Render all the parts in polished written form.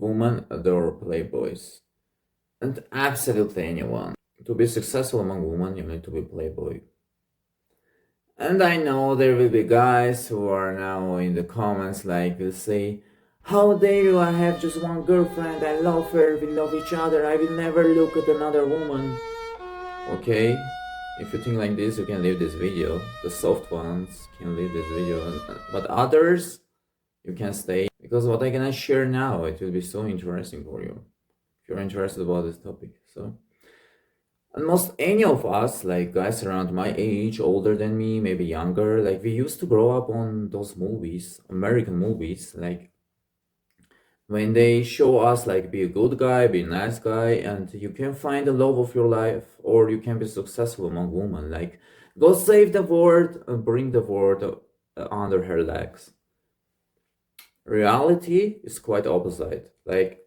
women adore Playboys. And absolutely anyone. To be successful among women, you need to be Playboy. And I know there will be guys who are now in the comments like will say, how dare you, I have just one girlfriend, I love her, we love each other, I will never look at another woman. Okay, if you think like this, you can leave this video. The soft ones can leave this video, but others, you can stay. Because what I'm gonna share now, it will be so interesting for you, if you're interested about this topic. So, almost any of us, like guys around my age, older than me, maybe younger, like we used to grow up on those movies, American movies, like when they show us like be a good guy, be a nice guy, and you can find the love of your life, or you can be successful among women, like go save the world and bring the world under her legs. Reality is quite opposite. Like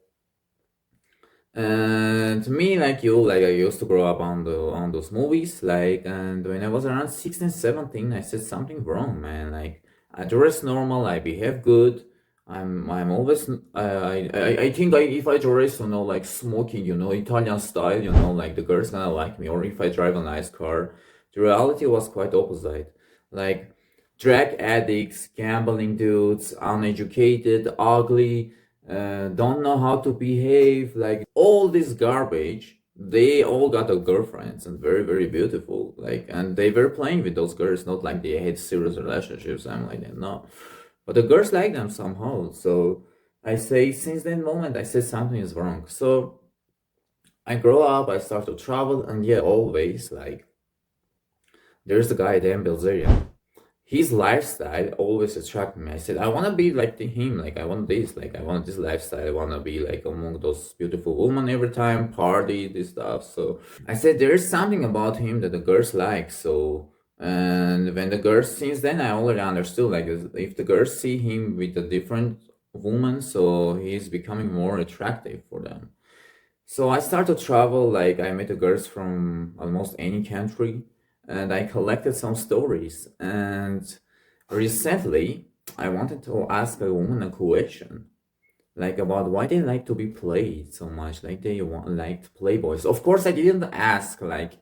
and me, like you, like I used to grow up on those movies, like, and when I was around 16, 17, I said something wrong, man. Like I dress normal, I behave good. I'm always I think if I dress, like smoking, Italian style, like the girls gonna like me, or if I drive a nice car. The reality was quite opposite. Like drug addicts, gambling dudes, uneducated, ugly, don't know how to behave, like all this garbage. They all got a girlfriends and very, very beautiful, like, and they were playing with those girls, not like they had serious relationships. I'm like that, no, but the girls like them somehow. So I say, since that moment, I said something is wrong. So I grow up, I start to travel, and yeah, always like there's the guy Dan Bilzerian. His lifestyle always attracted me. I said, I want to be like him. Like, I want this. Like, I want this lifestyle. I want to be like among those beautiful women every time, party, this stuff. So I said, there is something about him that the girls like. So, and when the girls, since then, I already understood, like, if the girls see him with a different woman, so he's becoming more attractive for them. So I started to travel, like I met the girls from almost any country, and I collected some stories. And recently, I wanted to ask a woman a question, like about why they like to be played so much, like they liked Playboys. Of course, I didn't ask like,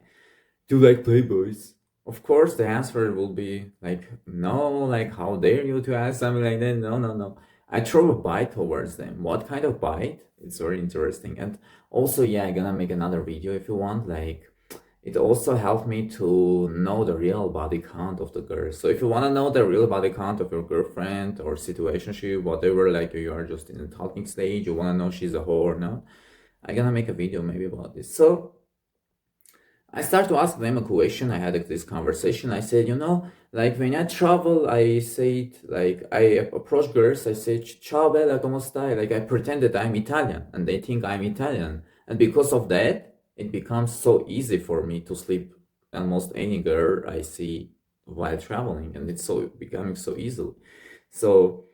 do you like Playboys? Of course, the answer will be like, no, like, how dare you to ask something like that? No, no, no. I throw a bite towards them. What kind of bite? It's very interesting. And also, yeah, I'm gonna make another video if you want. Like, it also helped me to know the real body count of the girl. So if you wanna know the real body count of your girlfriend or situationship, whatever, like you are just in the talking stage, you wanna know she's a whore or not, I'm gonna make a video maybe about this. So I start to ask them a question. I had this conversation. I said, like when I travel, I said, like I approach girls. I say, "Ciao bella, come stai?" Like I pretend that I'm Italian, and they think I'm Italian. And because of that, it becomes so easy for me to sleep almost any girl I see while traveling, and it's so becoming so easily. So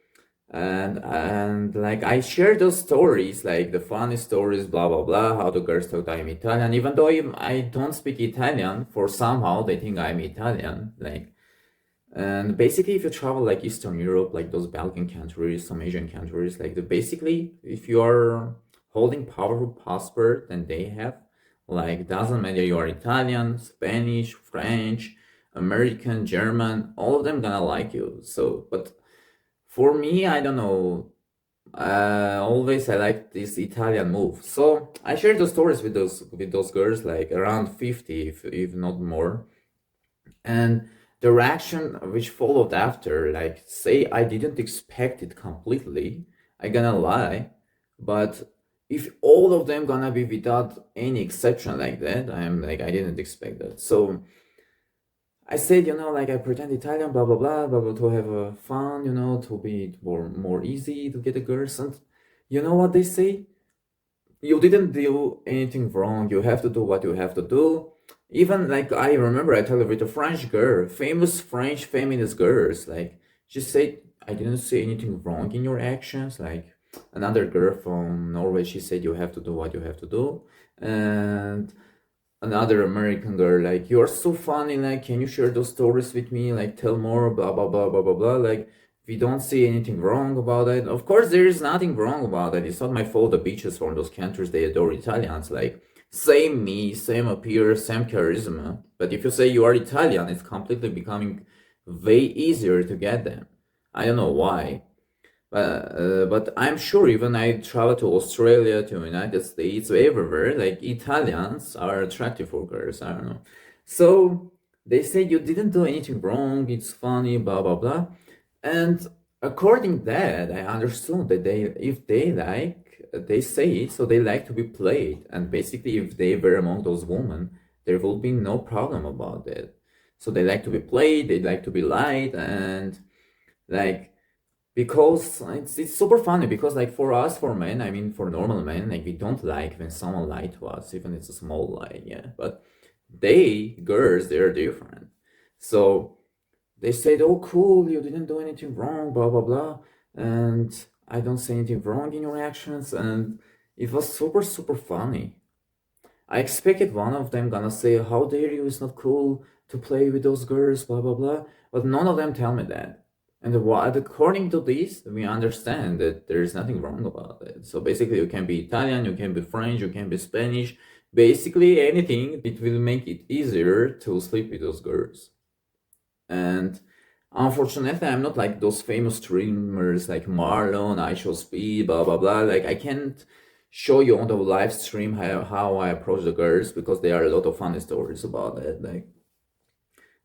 and like I share those stories, like the funny stories, blah blah blah, how the girls thought I'm Italian, even though I don't speak Italian. For somehow they think I'm Italian, like. And basically, if you travel like Eastern Europe, like those Balkan countries, some Asian countries, like basically, if you are holding powerful passport than they have, like doesn't matter you are Italian, Spanish, French, American, German, all of them gonna like you. So, but for me, I don't know. Always I like this Italian move. So I share the stories with those girls, like around 50, if not more. And the reaction which followed after, like say I didn't expect it completely. I gonna lie, but if all of them gonna be without any exception like that, I'm like I didn't expect that. So I said, like I pretend Italian, blah blah blah, blah blah, to have fun, to be more easy to get the girls. And you know what they say? You didn't do anything wrong. You have to do what you have to do. Even like I remember, I talked with a French girl, famous French feminist girls. Like she said, I didn't say anything wrong in your actions. Like another girl from Norway, she said you have to do what you have to do, and another American girl, like, you're so funny, like, can you share those stories with me? Like, tell more, blah, blah, blah, blah, blah, blah. Like, We don't see anything wrong about it. Of course, there is nothing wrong about it. It's not my fault the bitches from those countries they adore Italians. Like same me, same appearance, same charisma. But if you say you are Italian, it's completely becoming way easier to get them. I don't know why. But I'm sure even I travel to Australia, to United States, everywhere, like Italians are attractive for girls. I don't know. So they say you didn't do anything wrong. It's funny, blah blah blah. And according to that, I understood that if they like, they say it, so they like to be played. And basically, if they were among those women, there will be no problem about it. So they like to be played. They like to be lied and like because it's super funny because like for us for men, I mean for normal men, like we don't like when someone lied to us, even it's a small lie, yeah. But they girls, they're different. So they said, "Oh, cool, you didn't do anything wrong, blah blah blah," and I don't say anything wrong in your actions, and it was super funny. I expected one of them gonna say, "How dare you? It's not cool to play with those girls, blah blah blah," but none of them tell me that. And what, according to this, we understand that there is nothing wrong about it. So basically, you can be Italian, you can be French, you can be Spanish, basically anything. It will make it easier to sleep with those girls. And unfortunately, I'm not like those famous streamers like Marlon, I Show Speed, blah blah blah. Like I can't show you on the live stream how I approach the girls because there are a lot of funny stories about it. Like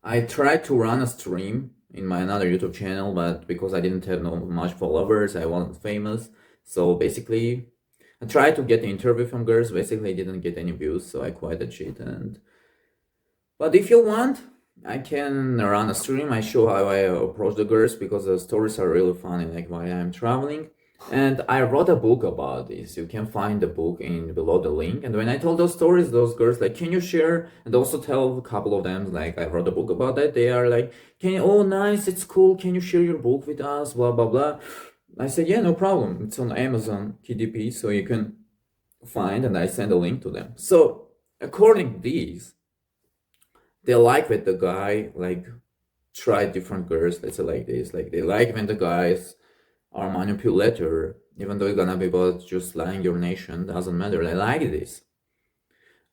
I tried to run a stream in my another YouTube channel, but because I didn't have no much followers, I wasn't famous. So basically, I tried to get the interview from girls. Basically, I didn't get any views, so I quit that shit. And but if you want, I can run a stream. I show how I approach the girls because the stories are really funny, like why I'm traveling. And I wrote a book about this. You can find the book in below the link. And when I told those stories, those girls like, can you share? And also tell a couple of them like I wrote a book about that. They are like, can you? Oh, nice, it's cool. Can you share your book with us? Blah blah blah. I said, yeah, no problem. It's on Amazon KDP, so you can find. And I send a link to them. So according to these, they like when the guy like try different girls. Let's say like this. Like they like when the guys are manipulator, even though it's gonna be about just lying your nation, doesn't matter. They like this.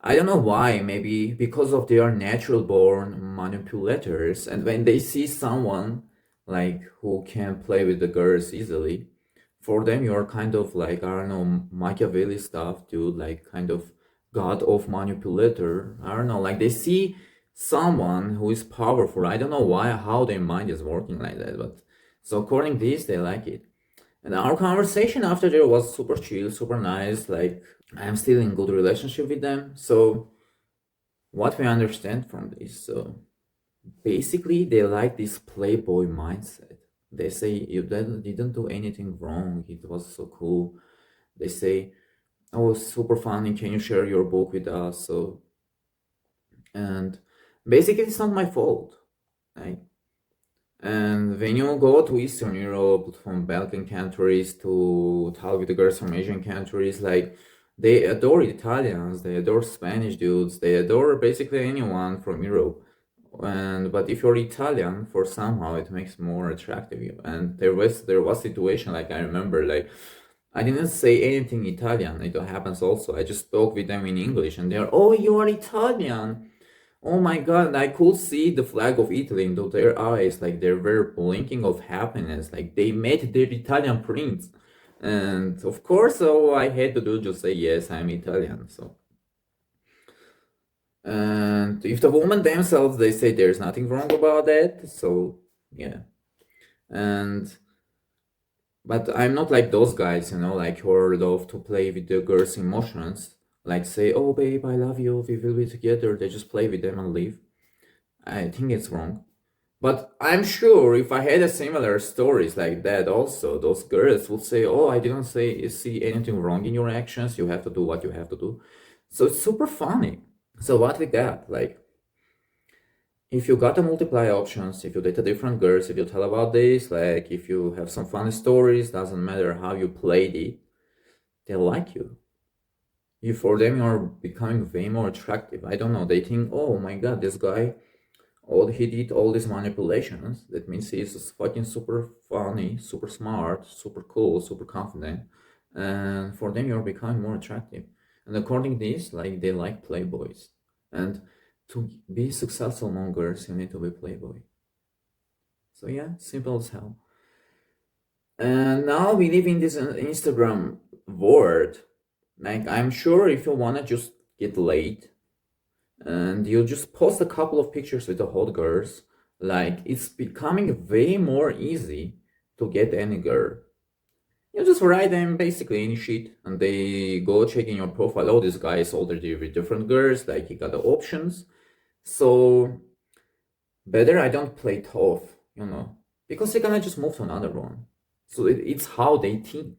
I don't know why, maybe because of their natural born manipulators, and when they see someone like who can play with the girls easily, for them you're kind of like, I don't know, Machiavelli stuff, dude, like kind of god of manipulator. I don't know, like they see someone who is powerful. I don't know why, how their mind is working like that, but so according to this, they like it. And our conversation after there was super chill, super nice. Like I'm still in good relationship with them. So what we understand from this, so basically they like this playboy mindset. They say you didn't do anything wrong. It was so cool. They say, "Oh, super funny. Can you share your book with us?" So and basically it's not my fault. Right? And when you go to Eastern Europe, from Balkan countries to talk with the girls from Asian countries, like they adore Italians, they adore Spanish dudes, they adore basically anyone from Europe. And but if you're Italian, for somehow it makes more attractive you. And there was situation like I remember like I didn't say anything Italian. It happens also. I just spoke with them in English, and they're, "Oh, you are Italian." Oh my god, I could see the flag of Italy into their eyes, like they were blinking of happiness, like they met their Italian prince. And of course, so I had to do just say yes, I'm Italian. So, and if the women themselves they say there's nothing wrong about that, so yeah. And but I'm not like those guys, like who love to play with the girls' emotions, like say, "Oh babe, I love you, we will be together." They just play with them and leave. I think it's wrong. But I'm sure if I had a similar stories like that also, those girls would say, "Oh, I didn't see anything wrong in your actions. You have to do what you have to do." So it's super funny. So what we got, like, if you got a multiply options, if you date a different girls, if you tell about this, like, if you have some funny stories, doesn't matter how you played it, they like you. You for them you're becoming way more attractive. I don't know. They think, "Oh my god, this guy." all he did all these manipulations. That means he's just fucking super funny, super smart, super cool, super confident, and for them you're becoming more attractive. And according to this, like they like playboys, and to be successful among girls, you need to be playboy. So yeah, simple as hell. And now we live in this Instagram world. Like I'm sure if you wanna just get laid, and you just post a couple of pictures with the hot girls, like it's becoming way more easy to get any girl. You just write them basically any shit, and they go checking your profile. Oh, this guy is already with different girls. Like he got the options. So better I don't play tough, because they're gonna just move to another one. So it's how they think.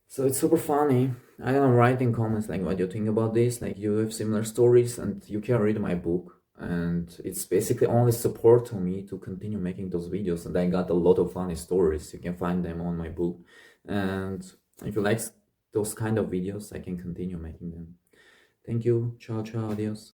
So it's super funny. I don't know, write in comments like what you think about this. Like you have similar stories and you can read my book. And it's basically only support to me to continue making those videos. And I got a lot of funny stories. You can find them on my book. And if you like those kind of videos, I can continue making them. Thank you. Ciao, ciao, adios.